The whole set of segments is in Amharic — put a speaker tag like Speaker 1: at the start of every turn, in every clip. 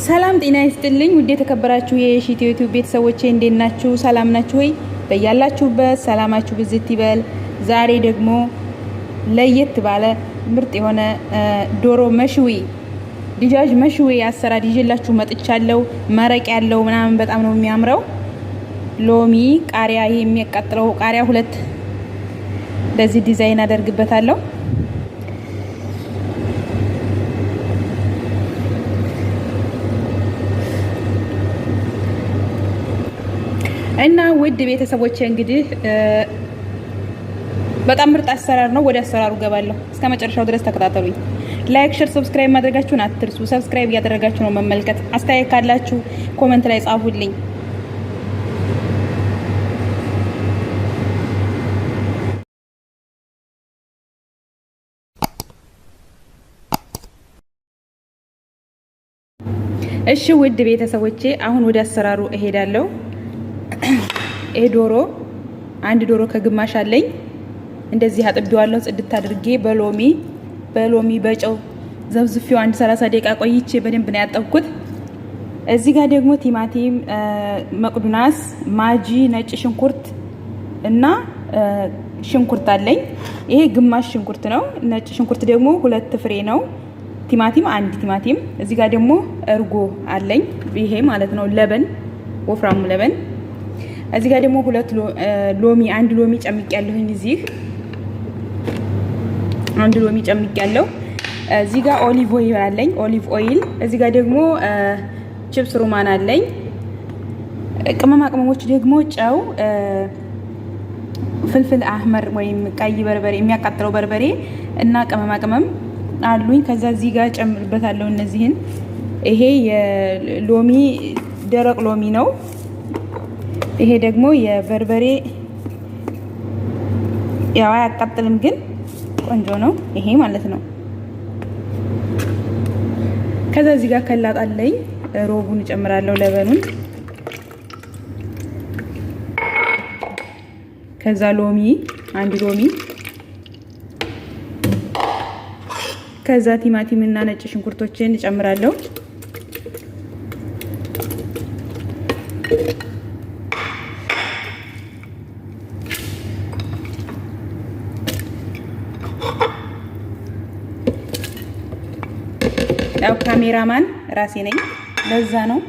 Speaker 1: ሰላም ጤና ይስጥልኝ ውድ የተከበራችሁ የሺት ዩቲዩብ ቤተሰቦቼ እንዴት ናችሁ? ሰላም ናችሁ ወይ? በያላችሁበት ሰላማችሁ ብዝት ይበል። ዛሬ ደግሞ ለየት ባለ ምርጥ የሆነ ዶሮ መሽዊ ዲጃጅ መሽዊ አሰራር ይዤላችሁ መጥቻለሁ። መረቅ ያለው ምናምን በጣም ነው የሚያምረው። ሎሚ፣ ቃሪያ፣ ይሄ የሚያቃጥለው ቃሪያ ሁለት እንደዚህ ዲዛይን አደርግበታለሁ። እና ውድ ቤተሰቦቼ እንግዲህ በጣም ምርጥ አሰራር ነው። ወደ አሰራሩ ገባለሁ። እስከ መጨረሻው ድረስ ተከታተሉኝ። ላይክ፣ ሼር፣ ሰብስክራይብ ማድረጋችሁን አትርሱ። ሰብስክራይብ እያደረጋችሁ ነው መመልከት። አስተያየት ካላችሁ ኮሜንት ላይ ጻፉልኝ። እሺ ውድ ቤተሰቦቼ አሁን ወደ አሰራሩ እሄዳለሁ። ይሄ ዶሮ አንድ ዶሮ ከግማሽ አለኝ። እንደዚህ አጥቤዋለሁ ጽድት አድርጌ በሎሚ በጨው ዘብዝፌው አንድ 30 ደቂቃ ቆይቼ በደንብ ነው ያጠብኩት። እዚህ ጋር ደግሞ ቲማቲም፣ መቅዱናስ፣ ማጂ፣ ነጭ ሽንኩርት እና ሽንኩርት አለኝ። ይሄ ግማሽ ሽንኩርት ነው። ነጭ ሽንኩርት ደግሞ 2 ፍሬ ነው። ቲማቲም አንድ ቲማቲም። እዚህ ጋር ደግሞ እርጎ አለኝ። ይሄ ማለት ነው ለበን፣ ወፍራሙ ለበን። እዚህ ጋር ደግሞ 2 ሎሚ፣ አንድ ሎሚ ጨምቄያለሁኝ። እዚህ አንድ ሎሚ ጨምቄያለሁ። እዚህ ጋር ኦሊቭ ኦይል አለኝ፣ ኦሊቭ ኦይል። እዚህ ጋር ደግሞ ቺፕስ ሩማን አለኝ። ቅመማ ቅመሞች ደግሞ ጨው፣ ፍልፍል አህመር ወይም ቀይ በርበሬ፣ የሚያቃጥለው በርበሬ እና ቅመማ ቅመም አሉኝ። ከዛ እዚህ ጋር ጨምርበታለሁ እነዚህን። ይሄ የሎሚ ደረቅ ሎሚ ነው። ይሄ ደግሞ የበርበሬ ያው አያቃጥልም ግን ቆንጆ ነው ይሄ ማለት ነው። ከዛ እዚህ ጋር ከላጣለኝ ሮቡን እጨምራለሁ፣ ለበኑን። ከዛ ሎሚ አንድ ሎሚ፣ ከዛ ቲማቲም እና ነጭ ሽንኩርቶችን እጨምራለሁ። ያው ካሜራማን ራሴ ነኝ ለዛ ነው።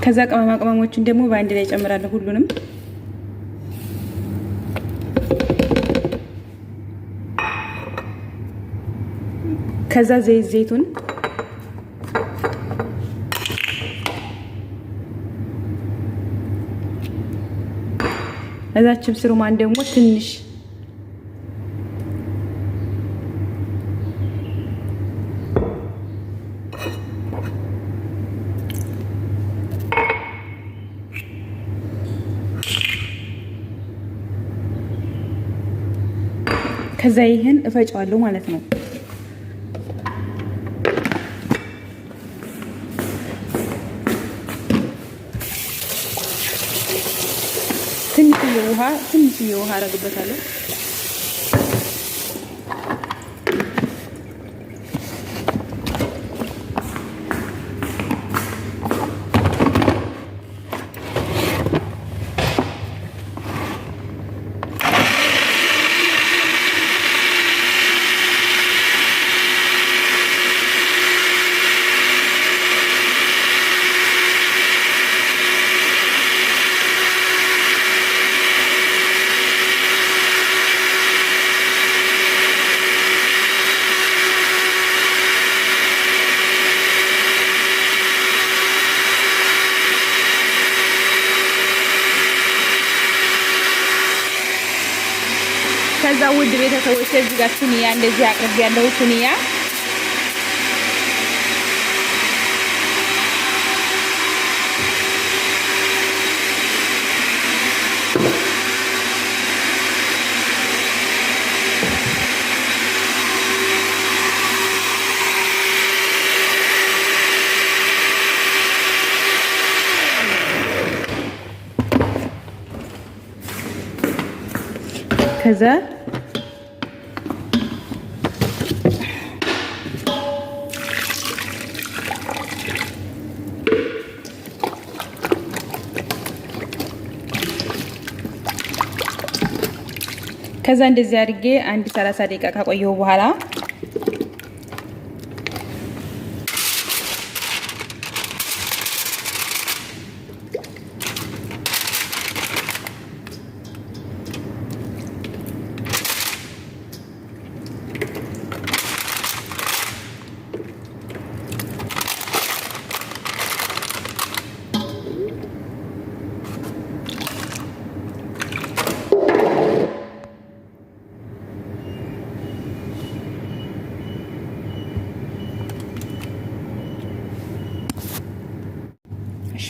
Speaker 1: ከዛ ቅመማ ቅመሞችን ደግሞ በአንድ ላይ ጨምራለሁ ሁሉንም። ከዛ ዘይቱን፣ ከዛ ቺፕስ ሩማን ደግሞ ትንሽ፣ ከዛ ይሄን እፈጫዋለሁ ማለት ነው። ትንሽዬ ውሃ አረግበታለሁ። ከዛ ውድ ቤተሰቦች እዚህ ጋር ሱኒያ እንደዚህ አቅርብ ያለው ሱኒያ ከዛ እንደዚህ አድርጌ አንድ 30 ደቂቃ ካቆየው በኋላ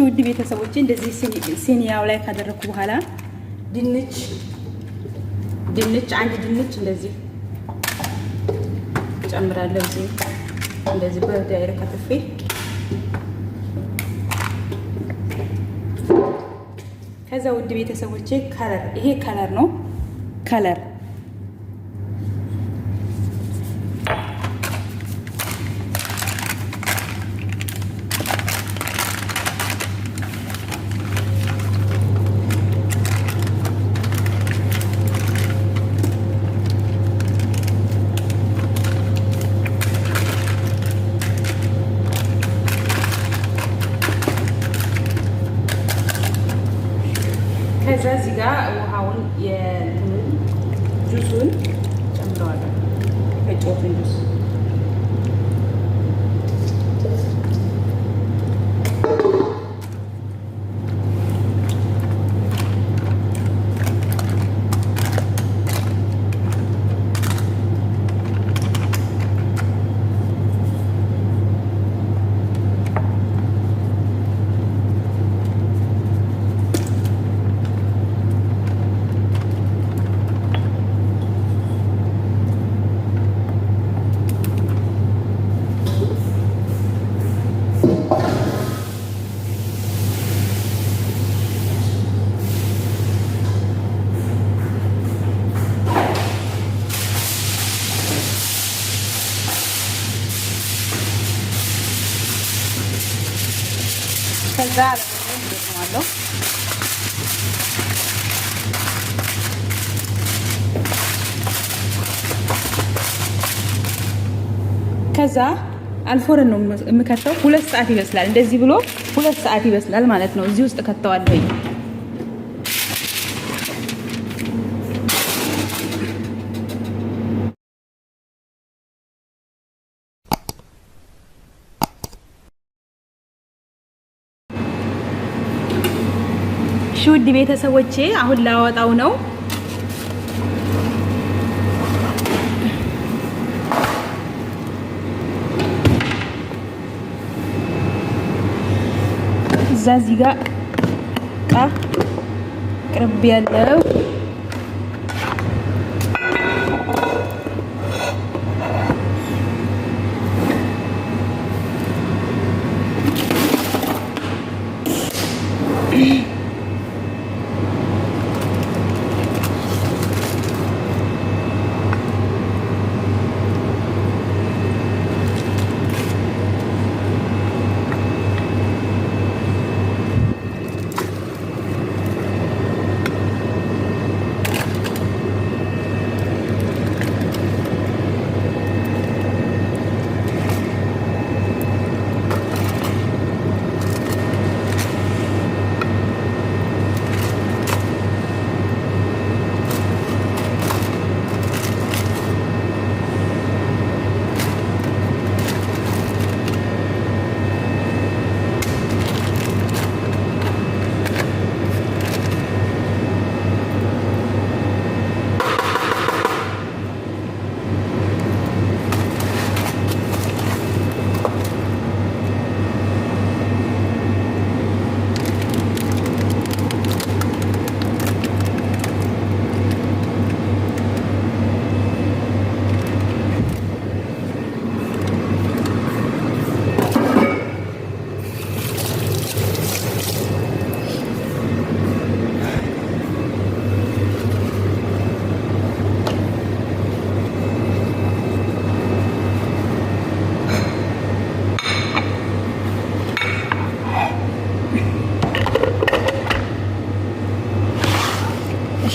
Speaker 1: ውድ ቤተሰቦቼ እንደዚህ ሲኒያው ላይ ካደረኩ በኋላ ድንች አንድ ድንች እንደዚህ ጨምራለሁ። እንደዚህ በዳይረ ከትፌ ከዛ ውድ ቤተሰቦቼ ይሄ ከለር ነው። ከለር ከዛ እዚህ ጋር ውሃውን ጁሱን ጨምረዋለሁ። የጮፍን ጁስ ከዛ አለማለሁ ከዛ አልፎረን ነው የምከተው። 2 ሰዓት ይበስላል። እንደዚህ ብሎ 2 ሰዓት ይበስላል ማለት ነው። እዚህ ውስጥ ከተዋለሁ። ውድ ቤተሰቦቼ አሁን ላወጣው ነው። እዚህ ጋር ቅርብ ያለው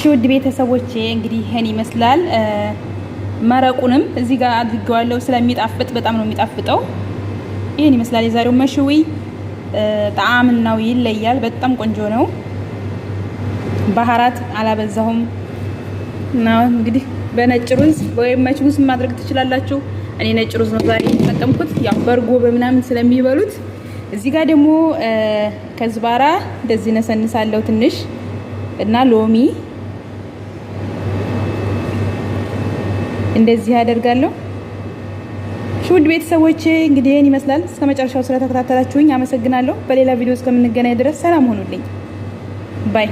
Speaker 1: ውድ ቤተሰቦቼ እንግዲህ ይሄን ይመስላል። መረቁንም እዚህ ጋር አድርጌዋለሁ ስለሚጣፍጥ በጣም ነው የሚጣፍጠው። ይሄን ይመስላል የዛሬው መሽዊ። ጣዕምናው ይለያል። በጣም ቆንጆ ነው። ባህራት አላበዛሁም እና እንግዲህ በነጭ ሩዝ ወይም መችቡስ ማድረግ ትችላላችሁ። እኔ ነጭ ሩዝ ነው ዛሬ የተጠቀምኩት፣ ያው በርጎ በምናምን ስለሚበሉት። እዚህ ጋር ደግሞ ከዝባራ እንደዚህ ነሰንሳለሁ ትንሽ እና ሎሚ እንደዚህ አደርጋለሁ። ውድ ቤተሰቦቼ እንግዲህ ይሄን ይመስላል። እስከ መጨረሻው ስለተከታተላችሁኝ አመሰግናለሁ። በሌላ ቪዲዮ እስከምንገናኝ ድረስ ሰላም ሆኑልኝ። ባይ